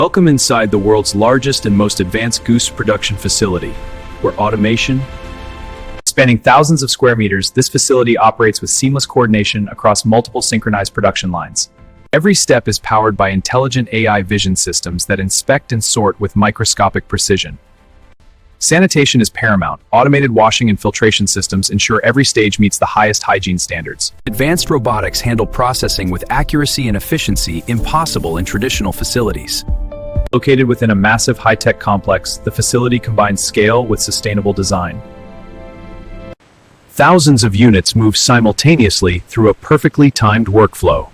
Welcome inside the world's largest and most advanced Goose production facility, where automation, spanning thousands of square meters, this facility operates with seamless coordination across multiple synchronized production lines. Every step is powered by intelligent AI vision systems that inspect and sort with microscopic precision. Sanitation is paramount. Automated washing and filtration systems ensure every stage meets the highest hygiene standards. Advanced robotics handle processing with accuracy and efficiency impossible in traditional facilities. Located within a massive high-tech complex, the facility combines scale with sustainable design. Thousands of units move simultaneously through a perfectly timed workflow.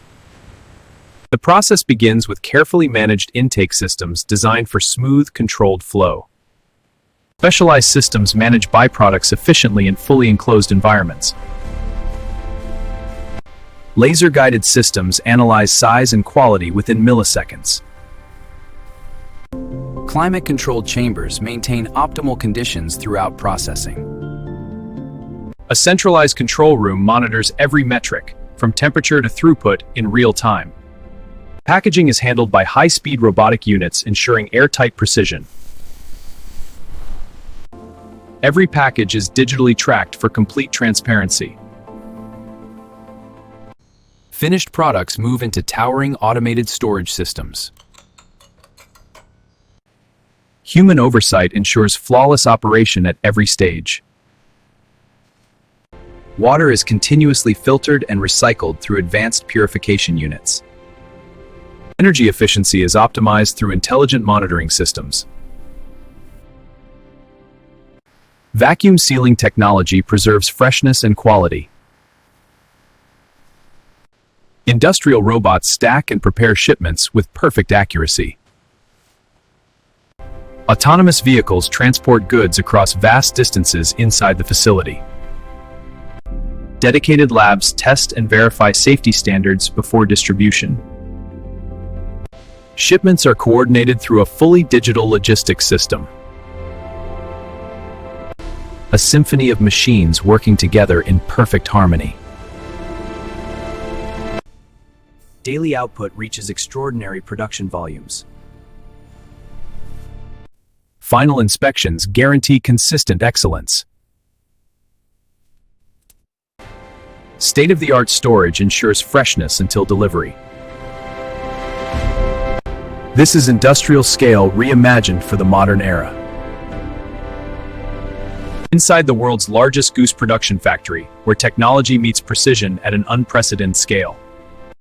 The process begins with carefully managed intake systems designed for smooth, controlled flow. Specialized systems manage byproducts efficiently in fully enclosed environments. Laser-guided systems analyze size and quality within milliseconds. Climate-controlled chambers maintain optimal conditions throughout processing. A centralized control room monitors every metric, from temperature to throughput, in real time. Packaging is handled by high-speed robotic units, ensuring airtight precision. Every package is digitally tracked for complete transparency. Finished products move into towering automated storage systems. Human oversight ensures flawless operation at every stage. Water is continuously filtered and recycled through advanced purification units. Energy efficiency is optimized through intelligent monitoring systems. Vacuum sealing technology preserves freshness and quality. Industrial robots stack and prepare shipments with perfect accuracy. Autonomous vehicles transport goods across vast distances inside the facility. Dedicated labs test and verify safety standards before distribution. Shipments are coordinated through a fully digital logistics system. A symphony of machines working together in perfect harmony. Daily output reaches extraordinary production volumes. Final inspections guarantee consistent excellence. State-of-the-art storage ensures freshness until delivery. This is industrial scale reimagined for the modern era. Inside the world's largest Goose production factory, where technology meets precision at an unprecedented scale.